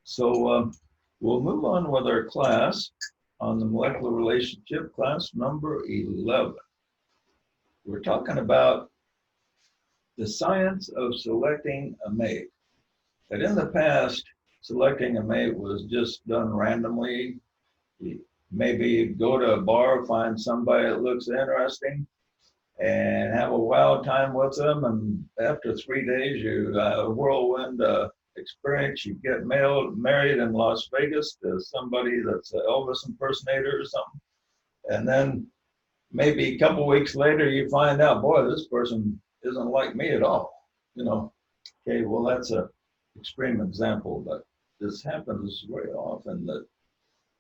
So we'll move on with our class on the molecular relationship, class number 11. We're talking about the science of selecting a mate. And in the past, selecting a mate was just done randomly. You maybe go to a bar, find somebody that looks interesting, and have a wild time with them. And after 3 days, you whirlwind experience. You get married in Las Vegas to somebody that's an Elvis impersonator or something. And then maybe a couple weeks later, you find out, boy, this person isn't like me at all. You know, okay, well, that's a extreme example, but this happens very often that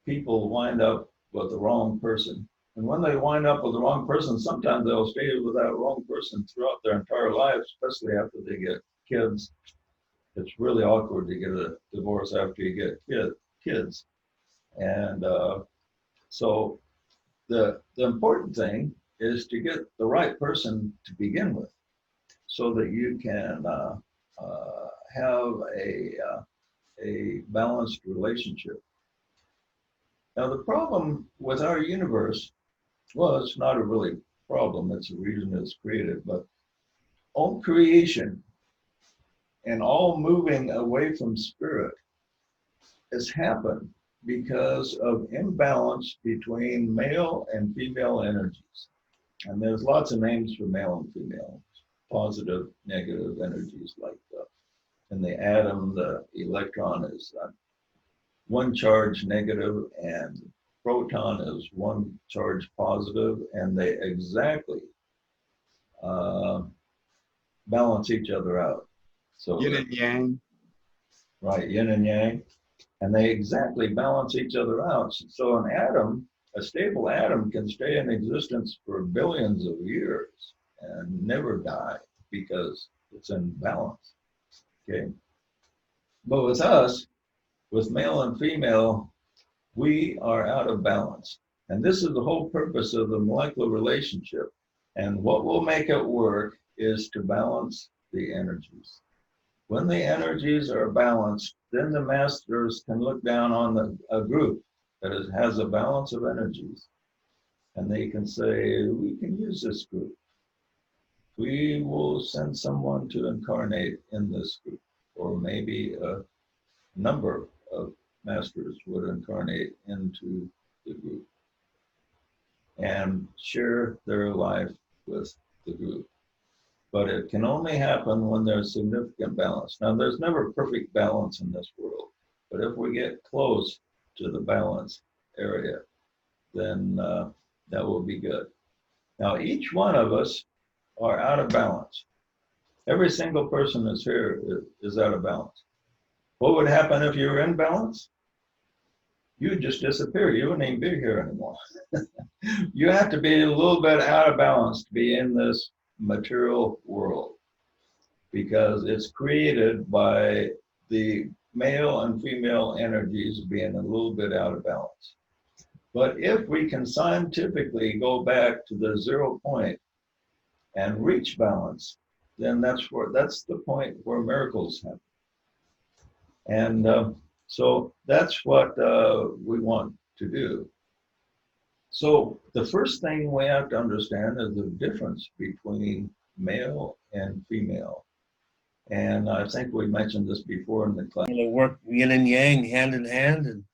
people wind up with the wrong person. And when they wind up with the wrong person, sometimes they'll stay with that wrong person throughout their entire lives, especially after they get kids. It's really awkward to get a divorce after you get kids. And so the important thing is to get the right person to begin with so that you can have a balanced relationship. Now, the problem with our universe, well, it's not a really problem, it's a reason it's created, but all creation and all moving away from spirit has happened because of imbalance between male and female energies. And there's lots of names for male and female, positive, negative energies like in the atom, the electron is one charge negative and proton is one charge positive, and they exactly balance each other out. So Yin and yang. Right, yin and yang, and they exactly balance each other out. So an atom, a stable atom, can stay in existence for billions of years and never die because it's in balance. Okay, but with us, with male and female, we are out of balance. And this is the whole purpose of the molecular relationship. And what will make it work is to balance the energies. When the energies are balanced, then the masters can look down on a group that has a balance of energies. And they can say, we can use this group. We will send someone to incarnate in this group, or maybe a number of masters would incarnate into the group and share their life with the group. But it can only happen when there's significant balance. Now, there's never perfect balance in this world, but if we get close to the balance area, then that will be good. Now, each one of us are out of balance. Every single person that's here is out of balance. What would happen if you were in balance? You'd just disappear. You wouldn't even be here anymore. You have to be a little bit out of balance to be in this material world because it's created by the male and female energies being a little bit out of balance. But if we can scientifically go back to the 0 point and reach balance, then that's the point where miracles happen. And so that's what we want to do. So the first thing we have to understand is the difference between male and female. And I think we mentioned this before in the class. They work yin and yang hand in hand,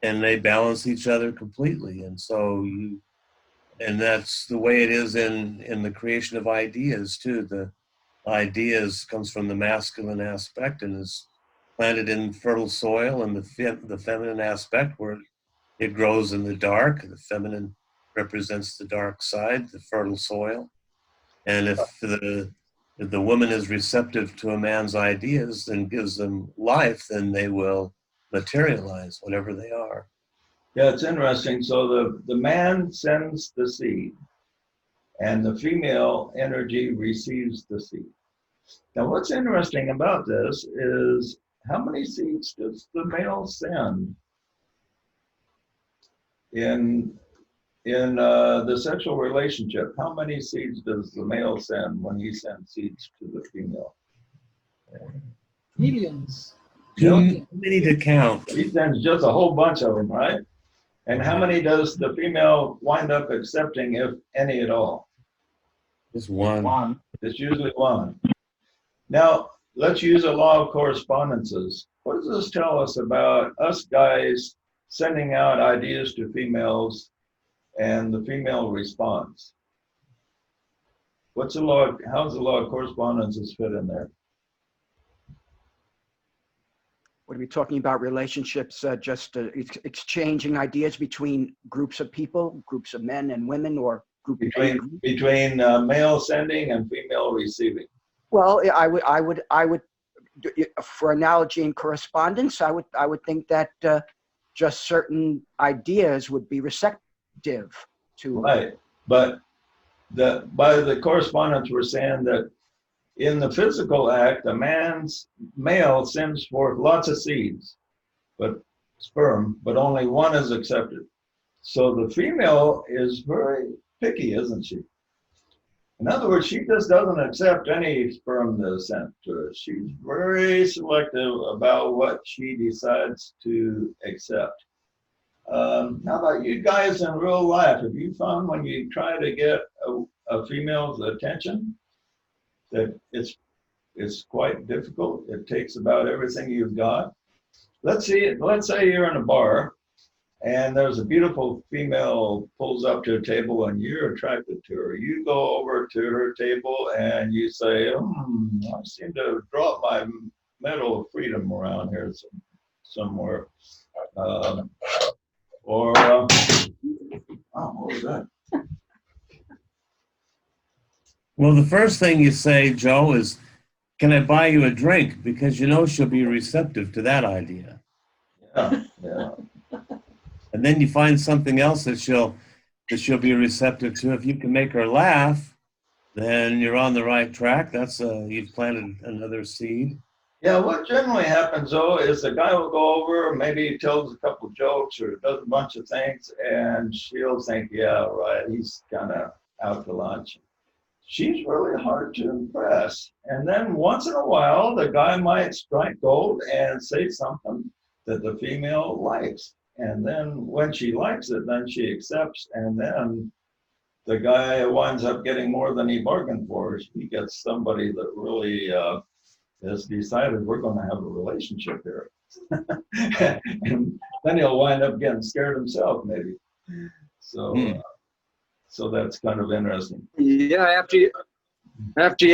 and they balance each other completely. And so and that's the way it is in the creation of ideas too. The ideas comes from the masculine aspect and is planted in fertile soil, and the feminine aspect where it grows in the dark. The feminine represents the dark side, the fertile soil. And if the woman is receptive to a man's ideas and gives them life, then they will materialize, whatever they are. Yeah, it's interesting. So the man sends the seed, and the female energy receives the seed. Now, what's interesting about this is how many seeds does the male send in the sexual relationship? How many seeds does the male send when he sends seeds to the female? Millions. Too many to count. He sends just a whole bunch of them, right? And how many does the female wind up accepting, if any at all? Just one. It's usually one. Now, let's use a law of correspondences. What does this tell us about us guys sending out ideas to females and the female response? What's the law? How's the law of correspondences fit in there? What are we talking about? Relationships, just exchanging ideas between groups of people, groups of men and women, or between male sending and female receiving. Well, I would, for analogy and correspondence, I would think that just certain ideas would be receptive to. Right, but by the correspondence, we're saying that in the physical act, male sends forth lots of seeds, but sperm, but only one is accepted. So the female is very picky, isn't she? In other words, she just doesn't accept any sperm that is sent to her. She's very selective about what she decides to accept. How about you guys in real life? Have you found when you try to get a female's attention that it's quite difficult? It takes about everything you've got. Let's say you're in a bar and there's a beautiful female pulls up to a table and you're attracted to her. You go over to her table and you say, I seem to have dropped my medal of freedom around here somewhere. What was that? Well, the first thing you say, Joe, is, can I buy you a drink? Because you know she'll be receptive to that idea. Yeah. And then you find something else that she'll be receptive to. If you can make her laugh, then you're on the right track. That's you've planted another seed. Yeah, what generally happens though is the guy will go over, maybe he tells a couple jokes or does a bunch of things, and she'll think, yeah, right, he's kind of out to lunch. She's really hard to impress. And then once in a while, the guy might strike gold and say something that the female likes. And then when she likes it, then she accepts. And then the guy winds up getting more than he bargained for. He gets somebody that really has decided we're going to have a relationship here. And then he'll wind up getting scared himself, maybe. So. So that's kind of interesting. Yeah, after you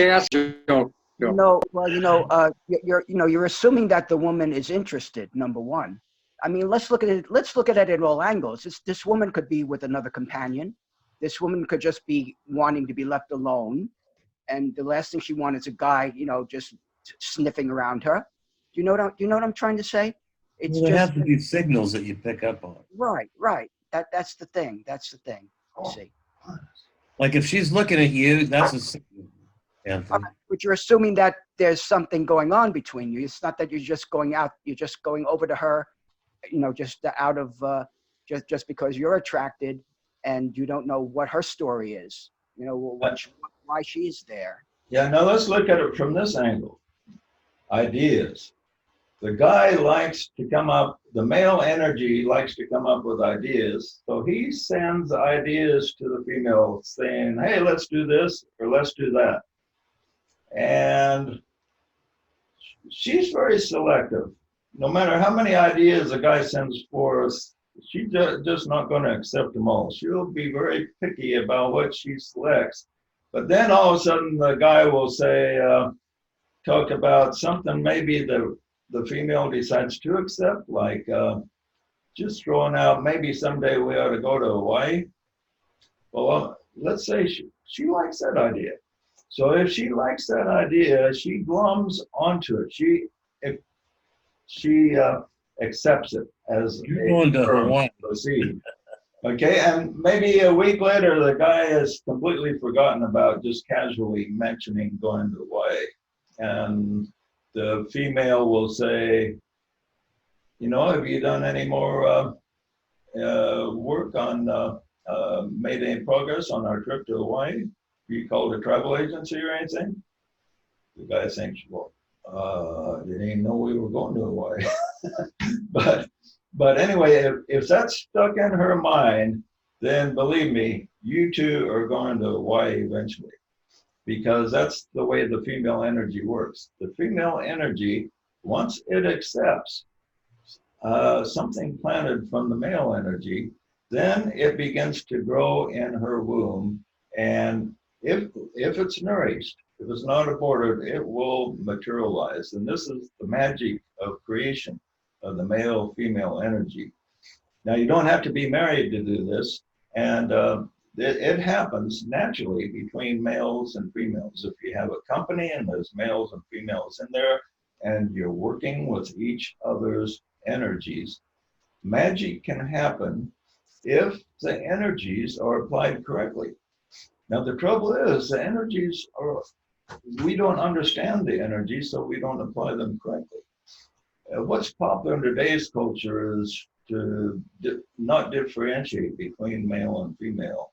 ask, go. No, well, you're assuming that the woman is interested. Number one, I mean, let's look at it. Let's look at it at all angles. This woman could be with another companion. This woman could just be wanting to be left alone, and the last thing she wants is a guy, just sniffing around her. Do you know what I'm trying to say? It's there have to be signals that you pick up on. Right. That's the thing. You see. Like if she's looking at you, that's a signal. Anthony. But you're assuming that there's something going on between you. It's not that you're just going out. You're just going over to her, just out of just because you're attracted and you don't know what her story is. Why she's there. Yeah. Now let's look at it from this angle. Ideas. The guy likes to come up, the male energy likes to come up with ideas. So he sends ideas to the female saying, hey, let's do this or let's do that. And she's very selective. No matter how many ideas a guy sends for us, she's just not going to accept them all. She'll be very picky about what she selects. But then all of a sudden the guy will say, talk about something maybe the female decides to accept, like just throwing out, maybe someday we ought to go to Hawaii. Well, let's say she likes that idea. So if she likes that idea, she glums onto it. She accepts it as a seed. Okay, and maybe a week later, the guy has completely forgotten about just casually mentioning going to Hawaii. And the female will say, have you done any more work on, made any progress on our trip to Hawaii? You called a travel agency or anything? The guy thinks, well, Didn't even know we were going to Hawaii. but anyway, if that's stuck in her mind, then believe me, you two are going to Hawaii eventually, because that's the way the female energy works. The female energy, once it accepts something planted from the male energy, then it begins to grow in her womb. And if it's nourished, if it's not aborted, it will materialize. And this is the magic of creation of the male female energy. Now, you don't have to be married to do this. And it happens naturally between males and females. If you have a company and there's males and females in there, and you're working with each other's energies, magic can happen if the energies are applied correctly. Now, the trouble is the energies are, we don't understand the energies, so we don't apply them correctly. What's popular in today's culture is to not differentiate between male and female,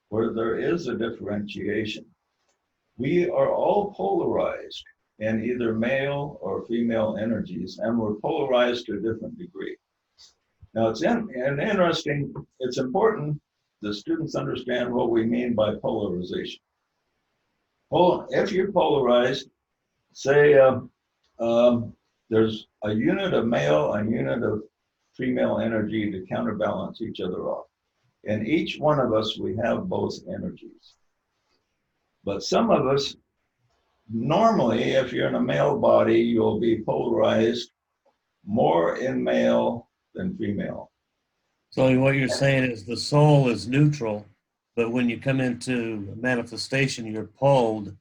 where there is a differentiation. We are all polarized in either male or female energies, and we're polarized to a different degree. Now, it's important the students understand what we mean by polarization. Well, if you're polarized, say there's a unit of male and a unit of female energy to counterbalance each other off. In each one of us, we have both energies. But some of us, normally, if you're in a male body, you'll be polarized more in male than female. So what you're saying is the soul is neutral, but when you come into manifestation, you're pulled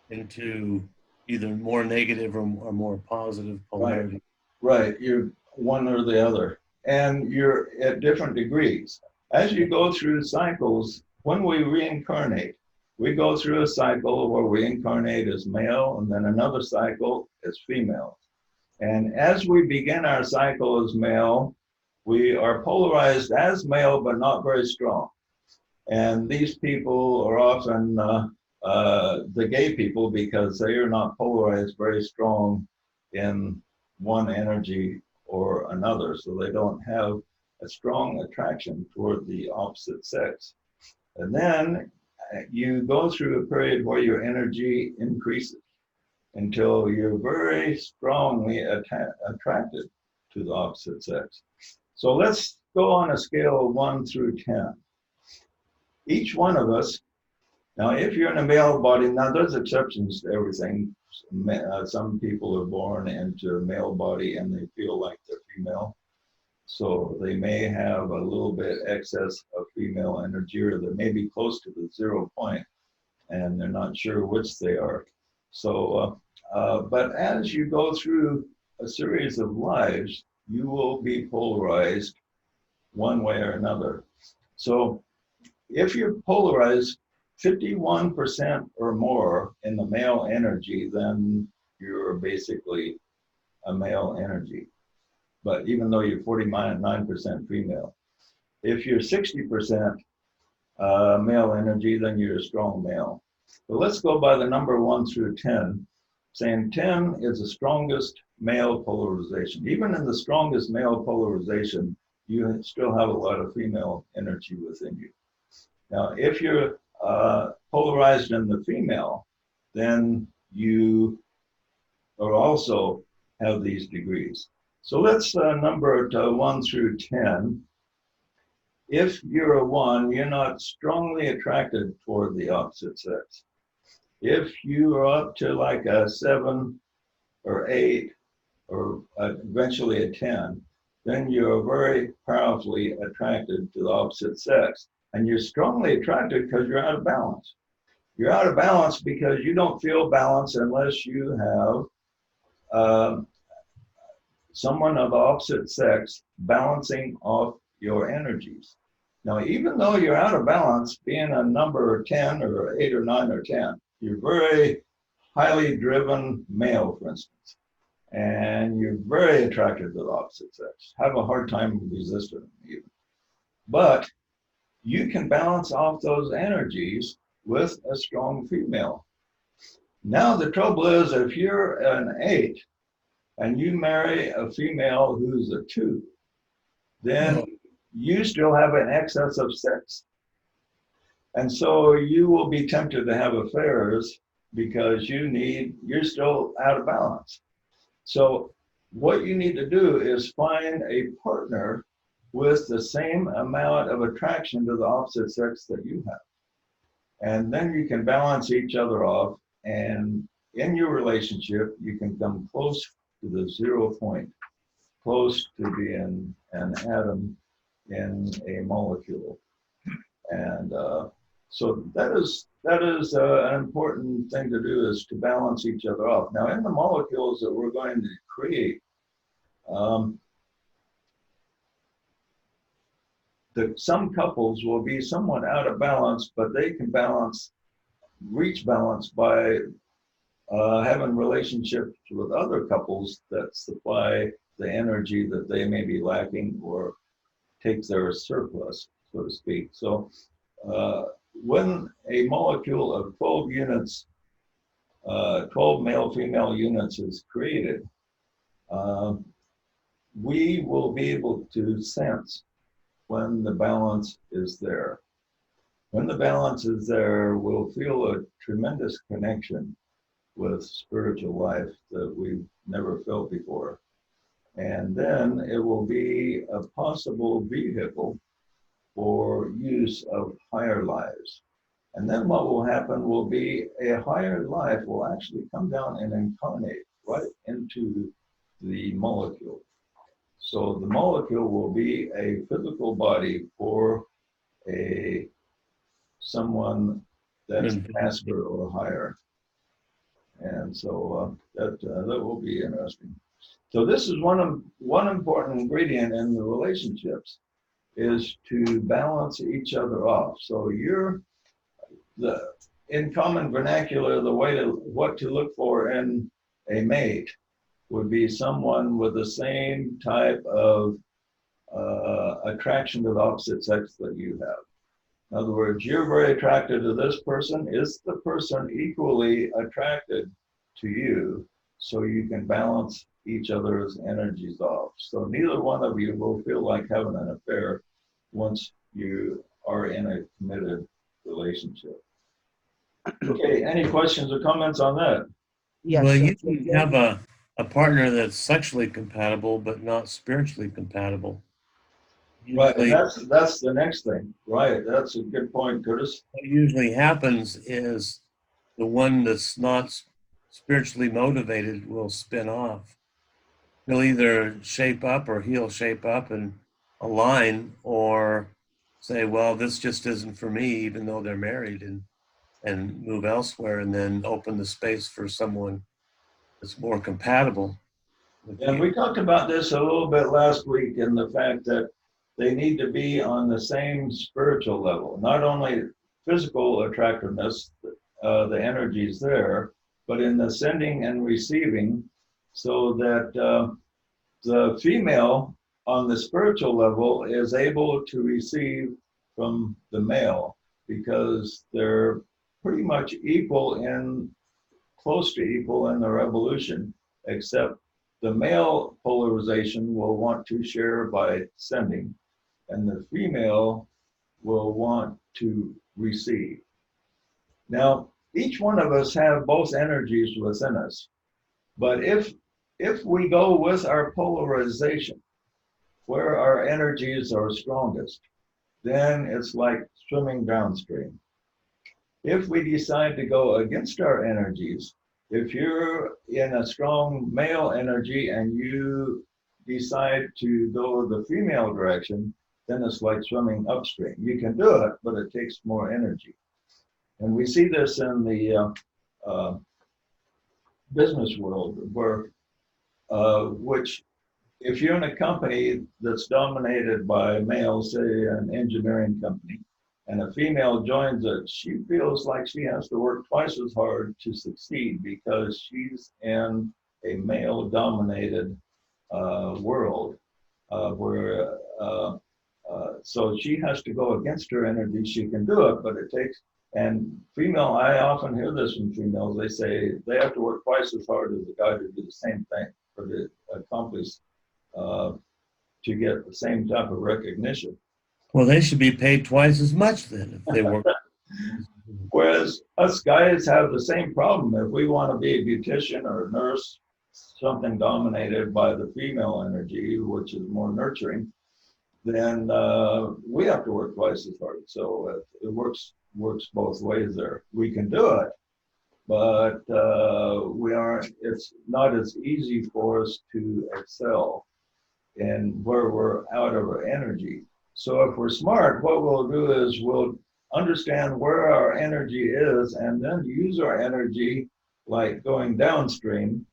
into either more negative or more positive polarity. Right, you're one or the other. And you're at different degrees. As you go through cycles, when we reincarnate, we go through a cycle where we incarnate as male, and then another cycle as female. And as we begin our cycle as male, we are polarized as male, but not very strong. And these people are often the gay people, because they are not polarized very strong in one energy or another. So they don't have a strong attraction toward the opposite sex. And then you go through a period where your energy increases until you're very strongly attracted to the opposite sex. So let's go on a scale of 1 through 10. Each one of us, now if you're in a male body, now there's exceptions to everything. Some people are born into a male body and they feel like they're female. So they may have a little bit excess of female energy, or they may be close to the 0 point and they're not sure which they are. So, but as you go through a series of lives, you will be polarized one way or another. So if you're polarized 51% or more in the male energy, then you're basically a male energy. But even though you're 49% female, if you're 60% male energy, then you're a strong male. But let's go by the number 1 through 10, saying 10 is the strongest male polarization. Even in the strongest male polarization, you still have a lot of female energy within you. Now, if you're polarized in the female, then you are also have these degrees. So let's number it 1 through 10. If you're a 1, you're not strongly attracted toward the opposite sex. If you are up to like a 7 or 8, or eventually a 10, then you're very powerfully attracted to the opposite sex. And you're strongly attracted because you're out of balance. You're out of balance because you don't feel balance unless you have someone of the opposite sex balancing off your energies. Now, even though you're out of balance, being a number 10 or 8 or 9 or 10, you're very highly driven male, for instance, and you're very attracted to the opposite sex, have a hard time resisting them even. But you can balance off those energies with a strong female. Now the trouble is, if you're an 8 and you marry a female who's a 2, then you still have an excess of 6. And so you will be tempted to have affairs because you're still out of balance. So what you need to do is find a partner with the same amount of attraction to the opposite sex that you have. And then you can balance each other off. And in your relationship, you can come close to the 0 point, close to being an atom in a molecule. And so that is an important thing to do, is to balance each other off. Now, in the molecules that we're going to create, some couples will be somewhat out of balance, but they can reach balance by having relationships with other couples that supply the energy that they may be lacking or take their surplus, so to speak. So when a molecule of 12 units, 12 male-female units is created, we will be able to sense when the balance is there. When the balance is there, we'll feel a tremendous connection with spiritual life that we've never felt before. And then it will be a possible vehicle for use of higher lives. And then what will happen will be a higher life will actually come down and incarnate right into the molecule. So the molecule will be a physical body for someone that's master or higher. And so that will be interesting. So this is one important ingredient in the relationships, is to balance each other off. So in common vernacular, what to look for in a mate would be someone with the same type of attraction to the opposite sex that you have. In other words, you're very attracted to this person. Is the person equally attracted to you, so you can balance each other's energies off? So neither one of you will feel like having an affair once you are in a committed relationship. Okay, any questions or comments on that? Yes. Well, you can have a partner that's sexually compatible but not spiritually compatible. Right, Usually, that's the next thing. Right, that's a good point, Curtis. what usually happens is the one that's not spiritually motivated will spin off. He'll either shape up, or he'll shape up and align, or say, well, this just isn't for me, even though they're married, and move elsewhere, and then open the space for someone that's more compatible with And you. we talked about this a little bit last week, in the fact that they need to be on the same spiritual level, not only physical attractiveness, the energy's there, but in the sending and receiving, so that the female on the spiritual level is able to receive from the male, because they're pretty much close to equal in their evolution, except the male polarization will want to share by sending, and the female will want to receive. Now, each one of us have both energies within us, but if we go with our polarization, where our energies are strongest, then it's like swimming downstream. If we decide to go against our energies, if you're in a strong male energy and you decide to go the female direction, then it's like swimming upstream. You can do it, but it takes more energy. And we see this in the business world, where which, if you're in a company that's dominated by males, say an engineering company, and a female joins it, she feels like she has to work twice as hard to succeed, because she's in a male-dominated world, where so she has to go against her energy. She can do it, but it takes And female, I often hear this from females. They say they have to work twice as hard as the guy to do the same thing or to accomplish, uh, to get the same type of recognition. Well, they should be paid twice as much then if they work. Whereas us guys have the same problem. If we want to be a beautician or a nurse, something dominated by the female energy, which is more nurturing, then we have to work twice as hard. So it works both ways there. We can do it, but we aren't. It's not as easy for us to excel in where we're out of our energy. So if we're smart, what we'll do is we'll understand where our energy is and then use our energy like going downstream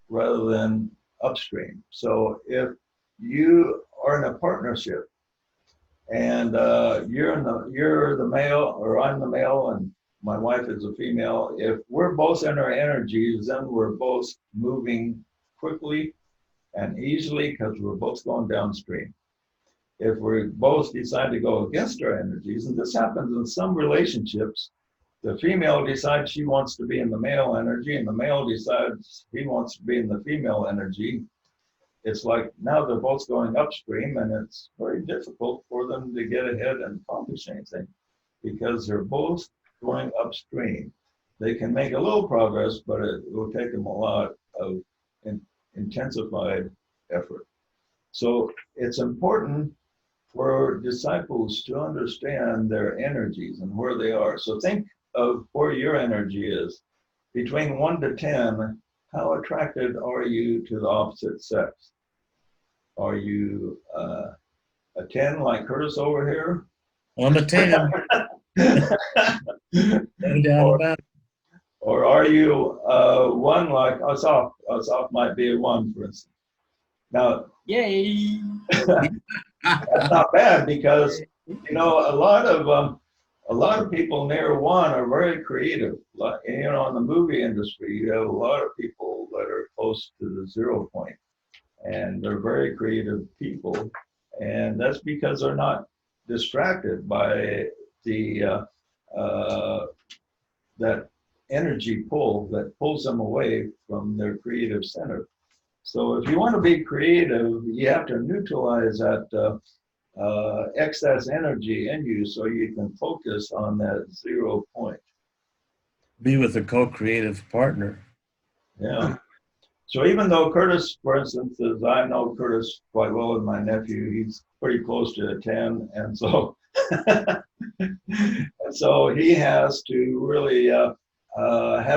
rather than upstream. So if you are in a partnership and you're the male or I'm the male and my wife is a female, if we're both in our energies, then we're both moving quickly and easily because we're both going downstream. If we both decide to go against our energies, and this happens in some relationships, the female decides she wants to be in the male energy and the male decides he wants to be in the female energy. It's like now they're both going upstream and it's very difficult for them to get ahead and accomplish anything because they're both going upstream. They can make a little progress, but it will take them a lot of intensified effort. So it's important for disciples to understand their energies and where they are. So think of where your energy is. Between 1 to 10, how attracted are you to the opposite sex? Are you a 10 like Curtis over here? I'm a 10. No doubt about it. Or are you 1 like Asaf? Asaf might be a 1, for instance. Now, Yay! that's not bad because you know a lot of people near 1 are very creative. Like, you know, in the movie industry, you have a lot of people that are close to the 0 point, and they're very creative people, and that's because they're not distracted by the that energy pull that pulls them away from their creative center. So if you want to be creative, you have to neutralize that excess energy in you so you can focus on that 0 point. Be with a co-creative partner. Yeah. So even though Curtis, for instance, as I know Curtis quite well with my nephew, he's pretty close to a 10. And so, he has to really have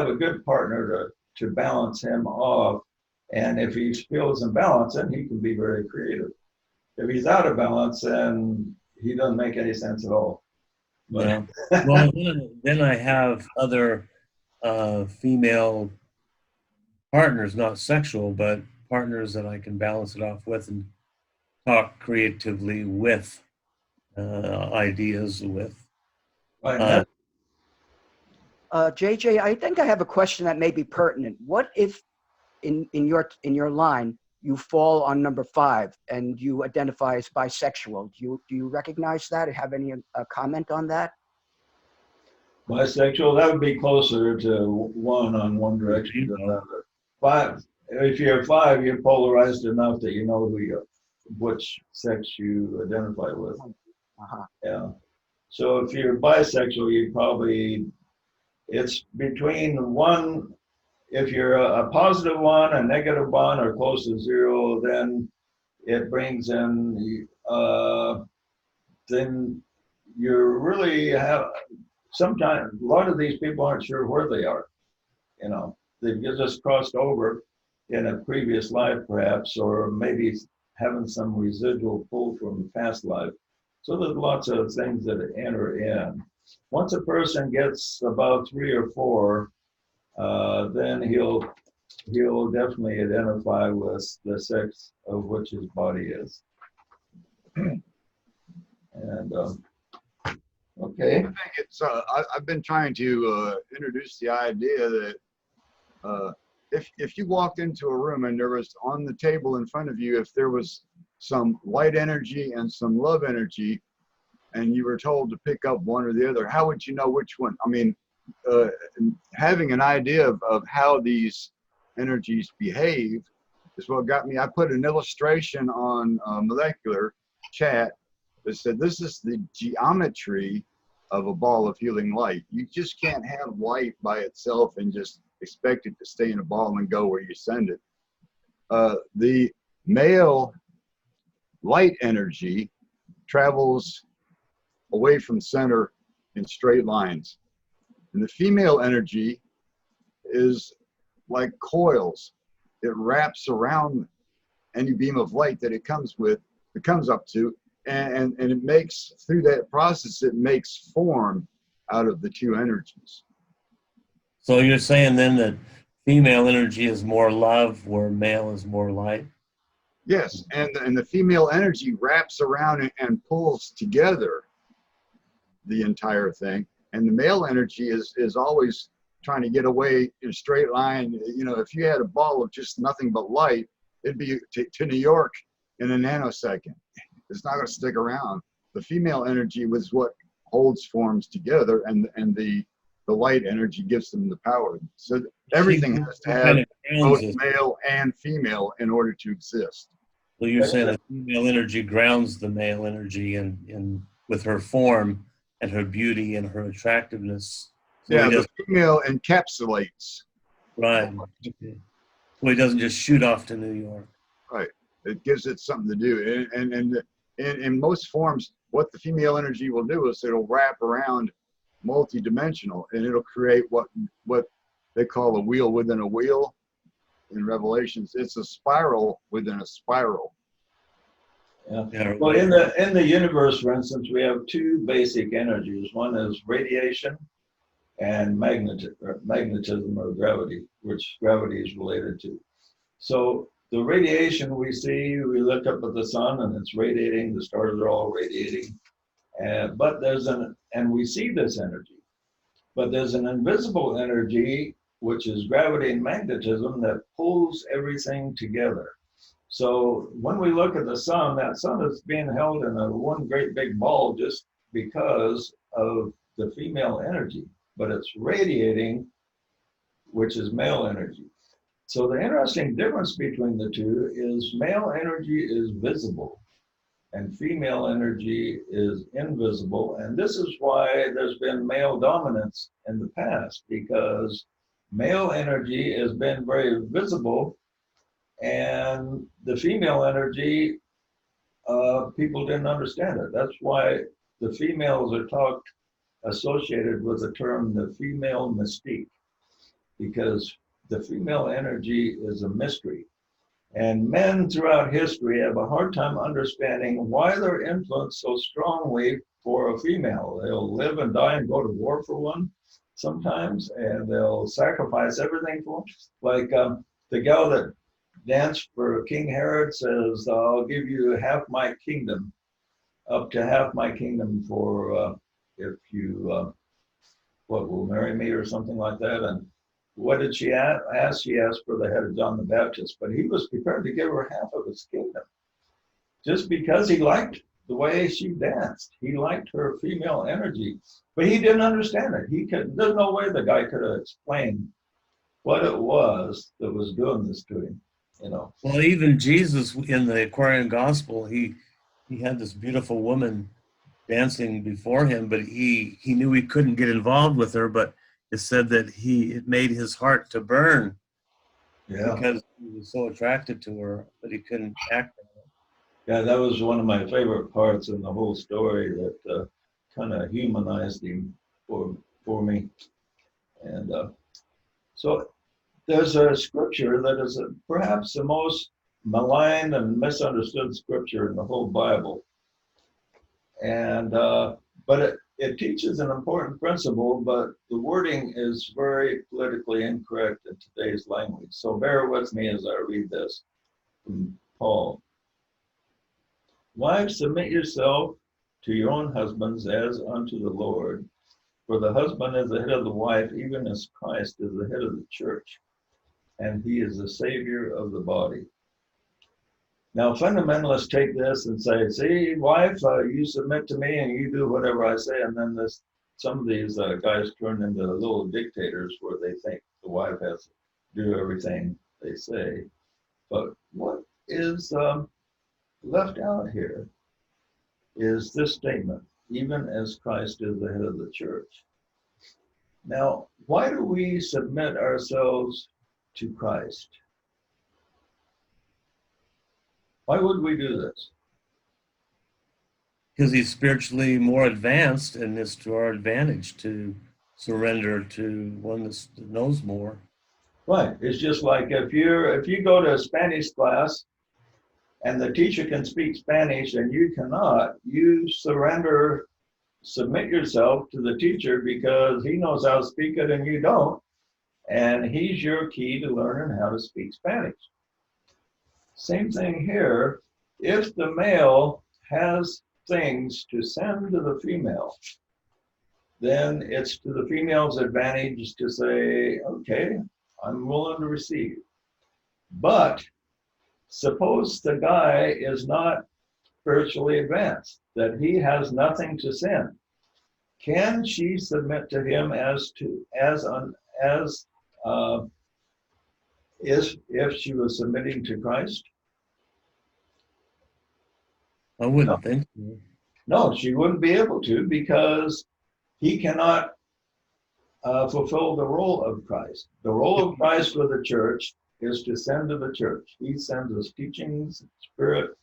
a good partner to balance him off. And if he feels imbalanced, then he can be very creative. If he's out of balance, then he doesn't make any sense at all. But, Yeah. Well, then I have other female partners, not sexual, but partners that I can balance it off with and talk creatively with, ideas with. right, JJ, I think I have a question that may be pertinent. What if in your line you fall on number 5 and you identify as bisexual? Do you recognize that or have any comment on that? bisexual, that would be closer to 1 on one direction than another. 5, if you're 5, you're polarized enough that you know which sex you identify with. Uh-huh. Yeah. So if you're bisexual, it's between 1, if you're a positive 1, a negative 1, or close to 0, then it brings in, then you're really sometimes a lot of these people aren't sure where they are. You know, they've just crossed over in a previous life perhaps, or maybe having some residual pull from a past life. So there's lots of things that enter in. Once a person gets about 3 or 4, then he'll definitely identify with the sex of which his body is. And okay. I think it's. I've been trying to introduce the idea that if you walked into a room and there was on the table in front of you, if there was some light energy and some love energy, and you were told to pick up one or the other, how would you know which one? I mean, having an idea of how these energies behave is what got me. I put an illustration on molecular chat that said this is the geometry of a ball of healing light. You just can't have light by itself and just expect it to stay in a ball and go where you send it. The male light energy travels away from center in straight lines. And the female energy is like coils. It wraps around any beam of light that it comes up to, and it makes, through that process, it makes form out of the two energies. So you're saying then that female energy is more love, where male is more light? Yes, and the female energy wraps around and pulls together the entire thing, and the male energy is always trying to get away in a straight line. You know, if you had a ball of just nothing but light, it'd be to New York in a nanosecond. It's not going to stick around. The female energy was what holds forms together, and the light energy gives them the power. So everything has to have both male and female in order to exist. So you're saying the female energy grounds the male energy in with her form and her beauty and her attractiveness. So Yeah, the female encapsulates. Right. Okay. So he doesn't just shoot off to New York. Right. It gives it something to do. And in most forms, what the female energy will do is it'll wrap around multidimensional, and it'll create what they call a wheel within a wheel. In Revelations, it's a spiral within a spiral. Yeah. Well, in the universe, for instance, we have two basic energies. One is radiation and magnetism or gravity, which gravity is related to. So the radiation we see, we look up at the sun and it's radiating, the stars are all radiating. But and we see this energy, but there's an invisible energy, which is gravity and magnetism, that pulls everything together. So when we look at the sun, that sun is being held in one great big ball just because of the female energy, but it's radiating, which is male energy. So the interesting difference between the two is male energy is visible and female energy is invisible. And this is why there's been male dominance in the past, because male energy has been very visible, and the female energy, people didn't understand it. That's why the females are associated with the term the female mystique, because the female energy is a mystery. And men throughout history have a hard time understanding why they're influenced so strongly for a female. They'll live and die and go to war for one sometimes, and they'll sacrifice everything for them. Like the gal that danced for King Herod says, I'll give you half my kingdom, up to half my kingdom for if you, will marry me or something like that. And what did she ask? She asked for the head of John the Baptist, but he was prepared to give her half of his kingdom just because he liked the way she danced. He liked her female energy, but he didn't understand it. There's no way the guy could have explained what it was that was doing this to him, you know. Well, even Jesus in the Aquarian Gospel, he had this beautiful woman dancing before him, but he knew he couldn't get involved with her, but it said that it made his heart to burn, because he was so attracted to her, but he couldn't act on it. Yeah, that was one of my favorite parts in the whole story, that kind of humanized him for me. And so there's a scripture that is perhaps the most maligned and misunderstood scripture in the whole Bible. And but it teaches an important principle, but the wording is very politically incorrect in today's language. So bear with me as I read this from Paul. Wives, submit yourself to your own husbands as unto the Lord. For the husband is the head of the wife, even as Christ is the head of the church, and he is the Savior of the body. Now, fundamentalists take this and say, see, wife, you submit to me and you do whatever I say. And then some of these guys turn into little dictators where they think the wife has to do everything they say. But what is left out here is this statement, even as Christ is the head of the church. Now, why do we submit ourselves to Christ? Why would we do this? Because he's spiritually more advanced, and it's to our advantage to surrender to one that knows more. Right. It's just like if you go to a Spanish class and the teacher can speak Spanish and you cannot, you submit yourself to the teacher because he knows how to speak it and you don't. And he's your key to learning how to speak Spanish. Same thing here. If the male has things to send to the female, then it's to the female's advantage to say, okay, I'm willing to receive. But suppose the guy is not spiritually advanced, that he has nothing to send. Can she submit to him if she was submitting to Christ? I wouldn't think so. No, she wouldn't be able to because he cannot fulfill the role of Christ. The role of Christ for the church is to send to the church. He sends us teachings, spirit,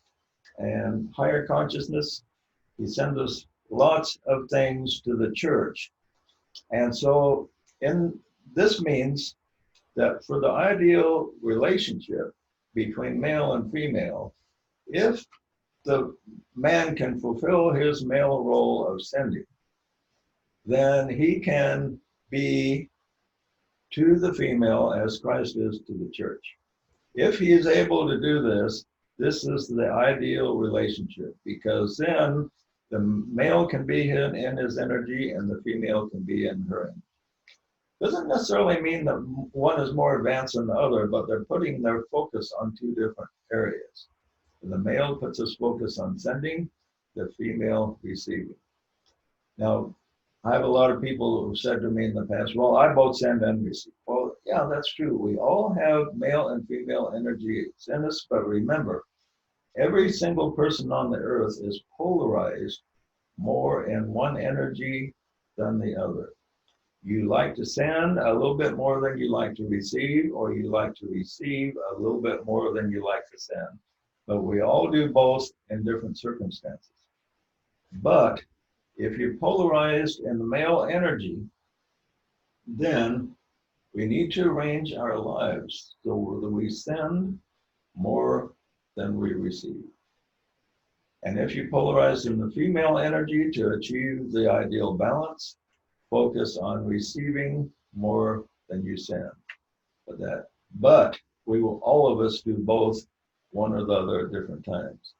and higher consciousness. He sends us lots of things to the church. And so this means that for the ideal relationship between male and female, if the man can fulfill his male role of sending, then he can be to the female as Christ is to the church. If he is able to do this, this is the ideal relationship, because then the male can be in his energy and the female can be in her energy. Doesn't necessarily mean that one is more advanced than the other, but they're putting their focus on two different areas. The male puts his focus on sending, the female receiving. Now, I have a lot of people who said to me in the past, well, I both send and receive. Well, yeah, that's true. We all have male and female energy in us, but remember, every single person on the earth is polarized more in one energy than the other. You like to send a little bit more than you like to receive, or you like to receive a little bit more than you like to send. But we all do both in different circumstances. But if you're polarized in the male energy, then we need to arrange our lives so that we send more than we receive. And if you polarize in the female energy to achieve the ideal balance, focus on receiving more than you send. But we will, all of us, do both, one or the other at different times.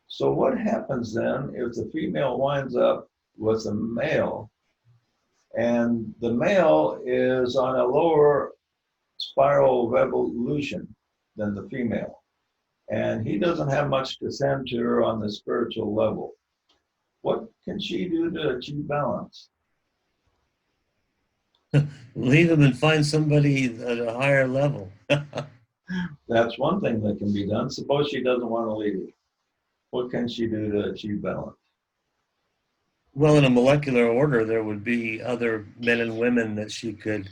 So what happens then if the female winds up with a male and the male is on a lower spiral of evolution than the female, and he doesn't have much to send to her on the spiritual level? What can she do to achieve balance? Leave him and find somebody at a higher level. That's one thing that can be done. Suppose she doesn't want to leave. What can she do to achieve balance? Well, in a molecular order, there would be other men and women that she could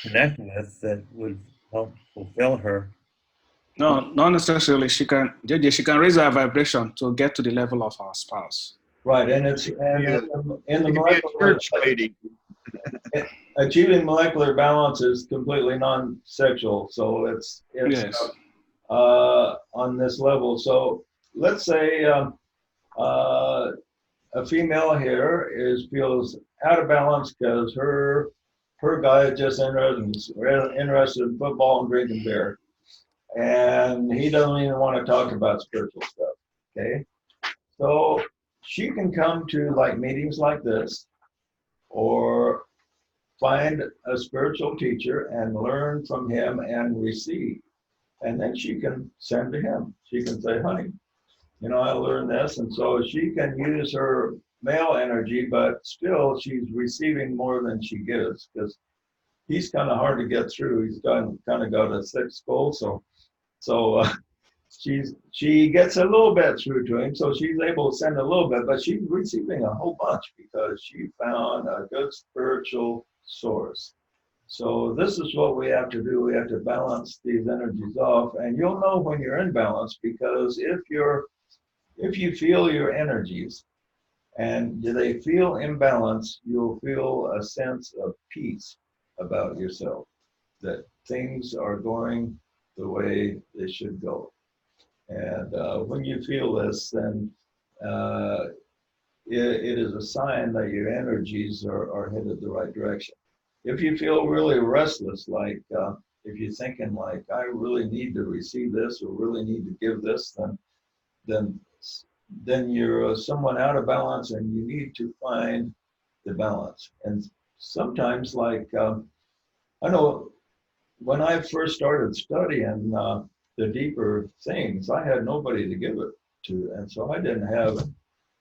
connect with that would help fulfill her. No, not necessarily. She can raise her vibration to get to the level of her spouse. Right, and it's in the molecular church lady. achieving molecular balance is completely non-sexual, so it's Yes. On this level. So let's say a female here feels out of balance because her guy is just interested in football and drinking beer, and he doesn't even want to talk about spiritual stuff. Okay, so she can come to like meetings like this, or find a spiritual teacher and learn from him and receive. And then she can send to him. She can say, honey, you know, I learned this. And so she can use her male energy, but still she's receiving more than she gives, because he's kind of hard to get through. He's kind of got a thick skull. So she gets a little bit through to him. So she's able to send a little bit, but she's receiving a whole bunch because she found a good spiritual source. So this is what we have to do. We have to balance these energies off, and you'll know when you're in balance, because if you feel your energies and they feel imbalance, you'll feel a sense of peace about yourself, that things are going the way they should go. And when you feel this, then it is a sign that your energies are headed the right direction. If you feel really restless, like if you're thinking like, I really need to receive this or really need to give this, then you're somewhat out of balance, and you need to find the balance. And sometimes, like I know when I first started studying the deeper things, I had nobody to give it to, and so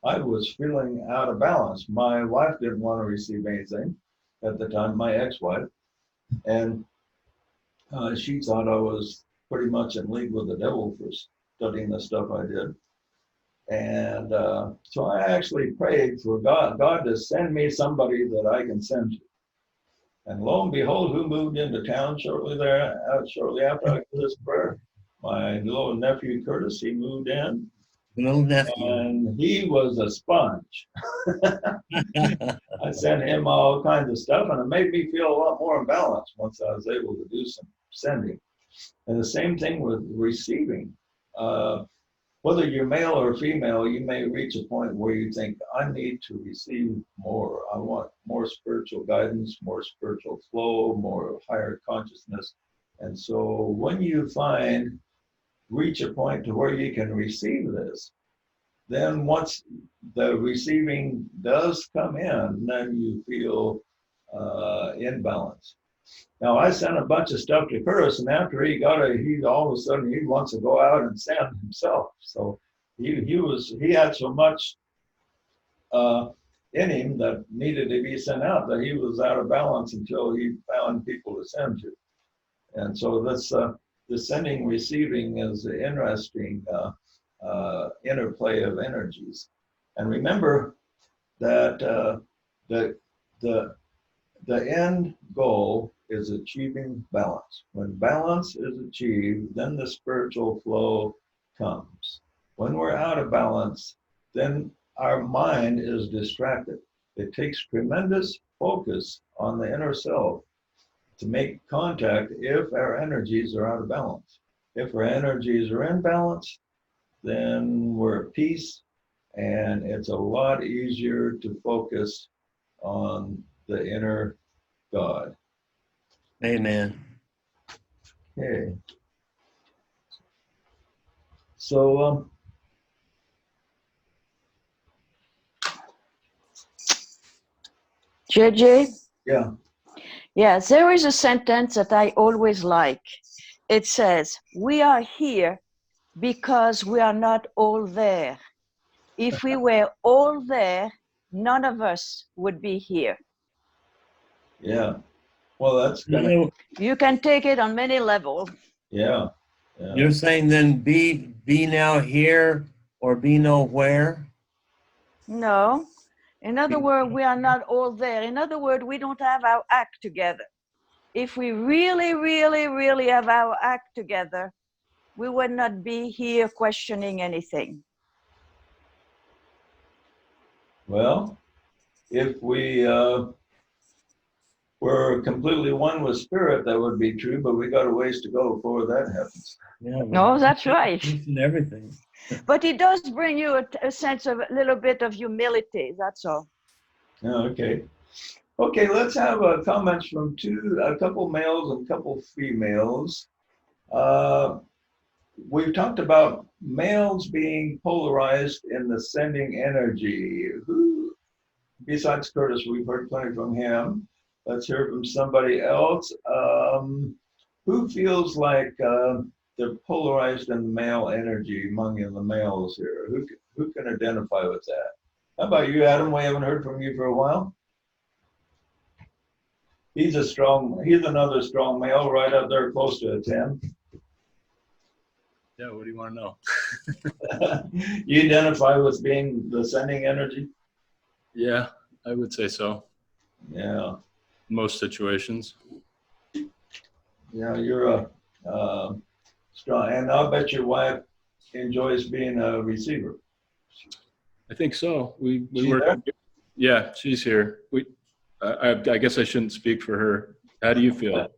I was feeling out of balance. My wife didn't want to receive anything at the time, my ex-wife, and she thought I was pretty much in league with the devil for studying the stuff I did. And so I actually prayed for God to send me somebody that I can send to. And lo and behold, who moved into town shortly after I did this prayer? My little nephew Curtis. He moved in, Little nephew. and he was a sponge. I sent him all kinds of stuff, and it made me feel a lot more in balance once I was able to do some sending. And the same thing with receiving. Whether you're male or female, you may reach a point where you think, I need to receive more. I want more spiritual guidance, more spiritual flow, more higher consciousness. And so when you reach a point to where you can receive this, then once the receiving does come in, then you feel in balance. Now, I sent a bunch of stuff to Curtis, and after he got it, he all of a sudden he wants to go out and send himself. So he had so much in him that needed to be sent out that he was out of balance until he found people to send to. And so this the sending receiving is an interesting interplay of energies. And remember that the end goal is achieving balance. When balance is achieved, then the spiritual flow comes. When we're out of balance, then our mind is distracted. It takes tremendous focus on the inner self to make contact if our energies are out of balance. If our energies are in balance, then we're at peace, and it's a lot easier to focus on the inner God. Amen. Okay. So, JJ? yeah. Yeah, there is a sentence that I always like. It says, we are here because we are not all there. If we were all there, none of us would be here. Yeah. Well, that's You kind of, know, You can take it on many levels. yeah. you're saying then be now here or be nowhere? No. In other words, we are not all there. In other words, we don't have our act together. If we really, really, really have our act together, we would not be here questioning anything. Well, if we were completely one with spirit, that would be true, but we got a ways to go before that happens. Yeah, No, that's right. and everything. But it does bring you a sense of a little bit of humility, that's all. Oh, okay. Okay, let's have comments from a couple males and a couple females. We've talked about males being polarized in the sending energy. Who, besides Curtis, we've heard plenty from him. Let's hear from somebody else. Who feels like the polarized and male energy among the males here. Who can identify with that? How about you, Adam? We haven't heard from you for a while. He's another strong male, right up there, close to a 10. Yeah, what do you want to know? You identify with being the sending energy? Yeah, I would say so. Yeah. Most situations. Yeah, you're a strong, and I'll bet your wife enjoys being a receiver. I think so. We She work. there? Yeah, she's here. I guess I shouldn't speak for her. How do you feel?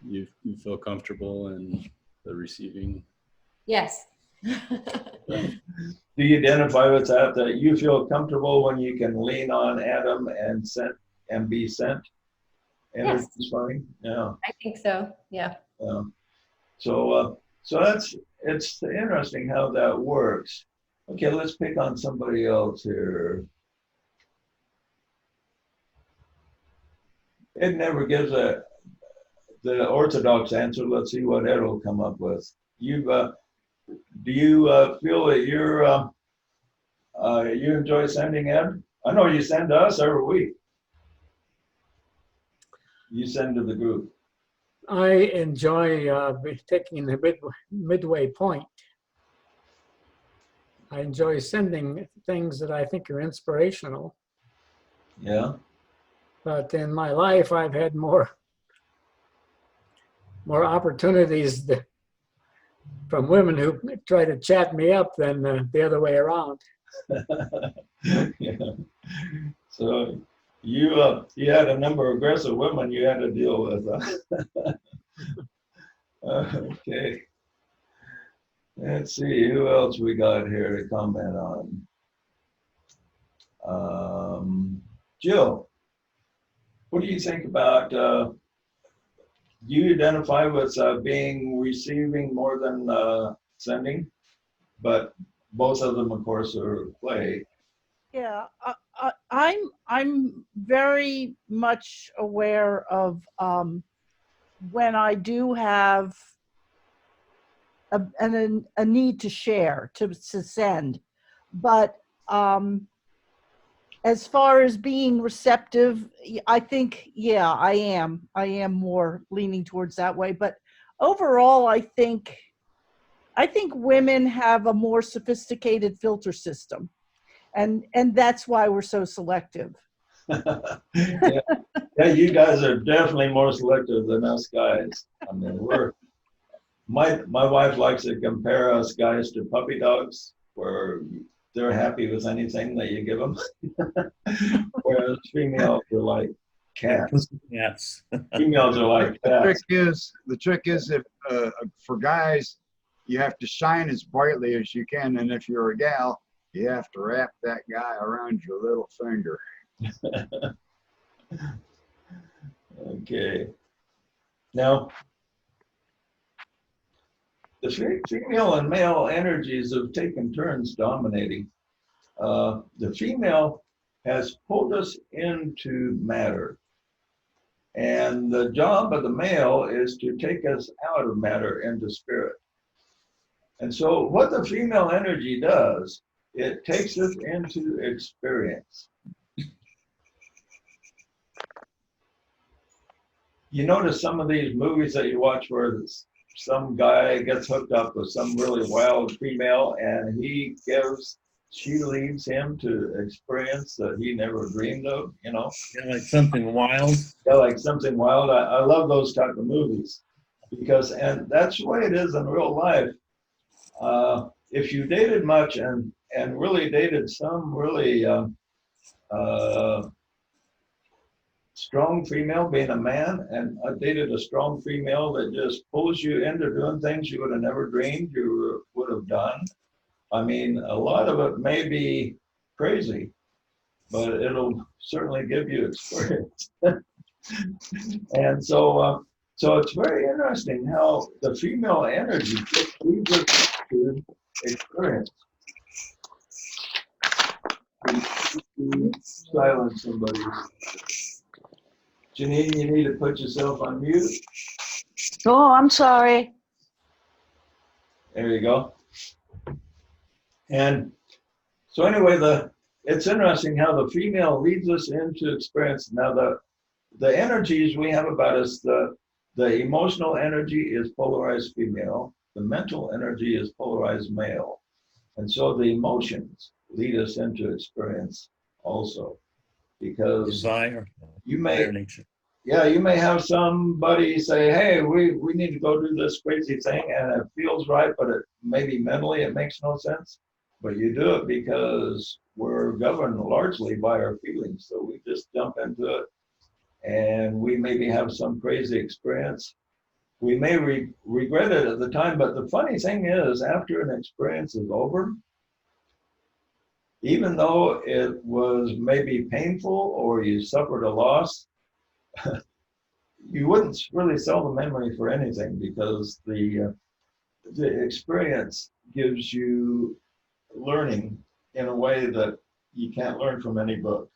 You feel comfortable in the receiving? Yes. Do you identify with that you feel comfortable when you can lean on Adam and be sent? Yes. Energy's fine? Yeah. I think so. Yeah. So it's interesting how that works. Okay, let's pick on somebody else here. It never gives the orthodox answer. Let's see what Ed will come up with. Do you feel that you enjoy sending, Ed? I know you send to us every week. You send to the group. I enjoy taking the midway point. I enjoy sending things that I think are inspirational. Yeah. But in my life, I've had more opportunities from women who try to chat me up than the other way around. Yeah. So you had a number of aggressive women you had to deal with. Okay. Let's see who else we got here to comment on. Jill, what do you think about? Do you identify with being receiving more than sending? But both of them, of course, are play. Yeah, I'm very much aware of when I do have a need to share, to send, but as far as being receptive, I think, yeah, I am more leaning towards that way. But overall, I think women have a more sophisticated filter system. And that's why we're so selective. Yeah. Yeah, you guys are definitely more selective than us guys. I mean, my wife likes to compare us guys to puppy dogs, where they're happy with anything that you give them. Whereas females are like cats. Yes. Females are like cats. The trick is if for guys, you have to shine as brightly as you can, and if you're a gal, you have to wrap that guy around your little finger. Okay. Now, the female and male energies have taken turns dominating. The female has pulled us into matter. And the job of the male is to take us out of matter into spirit. And so what the female energy does, it takes us into experience. You notice some of these movies that you watch where some guy gets hooked up with some really wild female and she leads him to experience that he never dreamed of, you know? Yeah, like something wild. Yeah, like something wild. I love those type of movies and that's the way it is in real life. If you dated much and really dated some really strong female, being a man, and I dated a strong female that just pulls you into doing things you would have never dreamed you would have done. I mean, a lot of it may be crazy, but it'll certainly give you experience. And so it's very interesting how the female energy just leads us to experience. Silence somebody. Janine, you need to put yourself on mute. Oh, I'm sorry. There you go. And so anyway, it's interesting how the female leads us into experience. Now the energies we have about us, the emotional energy is polarized female, the mental energy is polarized male. And so the emotions lead us into experience also, because Desire. you Desire may, nature. yeah, you may have somebody say, hey, we need to go do this crazy thing, and it feels right, but it maybe mentally it makes no sense. But you do it because we're governed largely by our feelings. So we just jump into it, and we maybe have some crazy experience. We may regret it at the time, but the funny thing is, after an experience is over, even though it was maybe painful or you suffered a loss, you wouldn't really sell the memory for anything, because the experience gives you learning in a way that you can't learn from any book.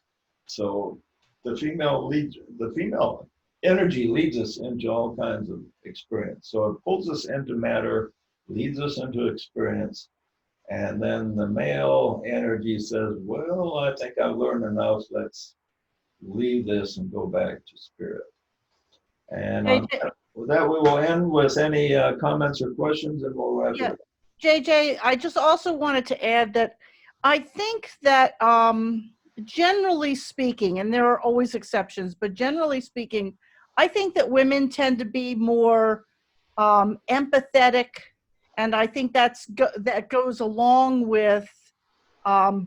So the female energy leads us into all kinds of experience. So it pulls us into matter, leads us into experience. And then the male energy says, well, I think I've learned enough. Let's leave this and go back to spirit. And with that, we will end with any comments or questions, and we'll wrap it up. JJ, I just also wanted to add that I think that generally speaking, and there are always exceptions, but generally speaking, I think that women tend to be more empathetic, and I think that goes along with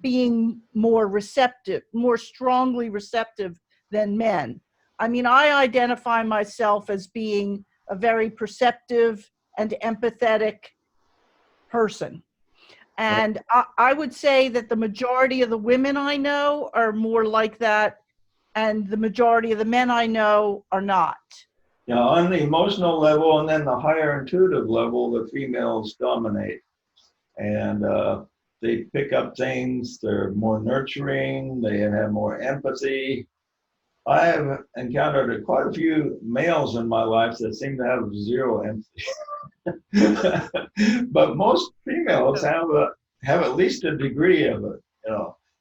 being more receptive, more strongly receptive than men. I mean, I identify myself as being a very perceptive and empathetic person. And I would say that the majority of the women I know are more like that, and the majority of the men I know are not. Yeah, on the emotional level and then the higher intuitive level, the females dominate. And they pick up things, they're more nurturing, they have more empathy. I have encountered quite a few males in my life that seem to have zero empathy. But most females have at least a degree of it,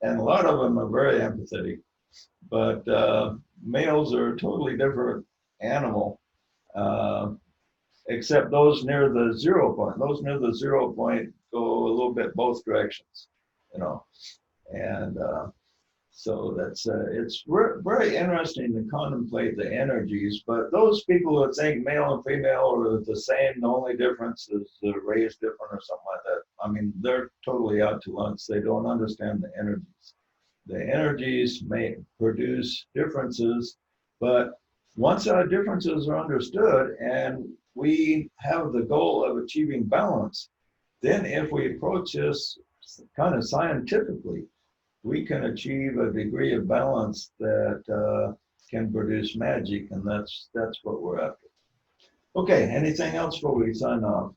and a lot of them are very empathetic. But males are a totally different animal, except those near the 0 point. Those near the 0 point go a little bit both directions, and so that's it's very interesting to contemplate the energies. But those people who think male and female are the same, the only difference is the race different or something like that, I mean, they're totally out to lunch. They don't understand the energies. The energies may produce differences, but once our differences are understood and we have the goal of achieving balance, then if we approach this kind of scientifically, we can achieve a degree of balance that can produce magic, and that's what we're after. Okay, anything else before we sign off?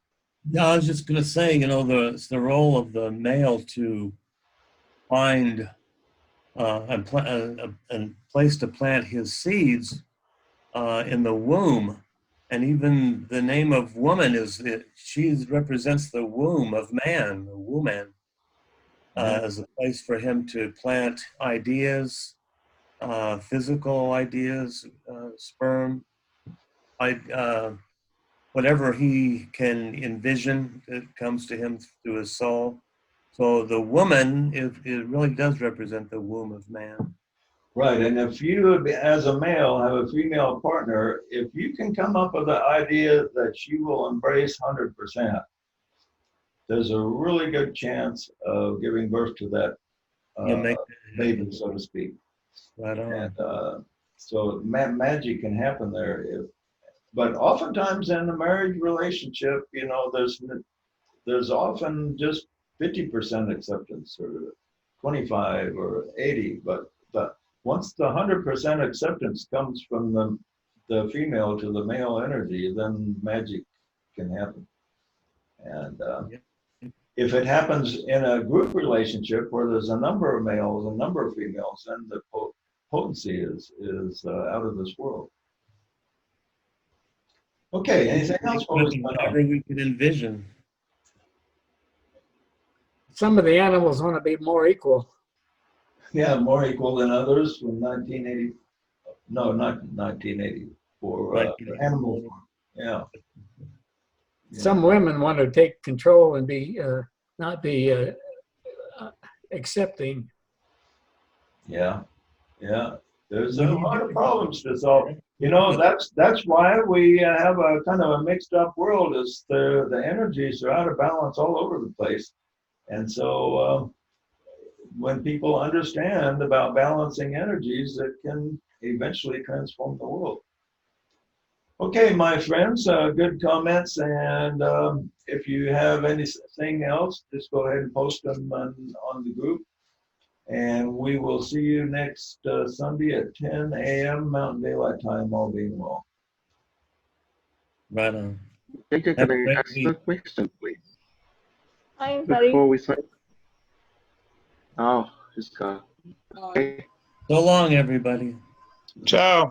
No, I was just going to say, it's the role of the male to find a place to plant his seeds in the womb. And even the name of woman she represents the womb of man, the woman. As a place for him to plant ideas, physical ideas, sperm, whatever he can envision that comes to him through his soul. So the woman, it really does represent the womb of man. Right, and if you, as a male, have a female partner, if you can come up with the idea that she will embrace 100%, there's a really good chance of giving birth to that baby, so to speak. Right on. And so magic can happen there. But oftentimes in a marriage relationship, there's often just 50% acceptance, or 25 or 80. But once the 100% acceptance comes from the female to the male energy, then magic can happen. And if it happens in a group relationship where there's a number of males, a number of females, then the potency is out of this world. Okay, anything else? What was going on? Whatever we could envision. Some of the animals want to be more equal. Yeah, more equal than others from 1980. No, not 1984. Animal Farm. Yeah. Some women want to take control and be not be accepting. Yeah, yeah. There's a lot of problems to solve. You know, that's why we have a kind of a mixed up world. Is the energies are out of balance all over the place, and so when people understand about balancing energies, it can eventually transform the world. Okay, my friends, good comments, and if you have anything else, just go ahead and post them on the group. And we will see you next Sunday at 10 a.m. Mountain Daylight Time, all being well. Right on. Can Have a I great ask week. a question, please? Hi, everybody. Before we sign. Oh, he's gone. Okay. So long, everybody. Ciao.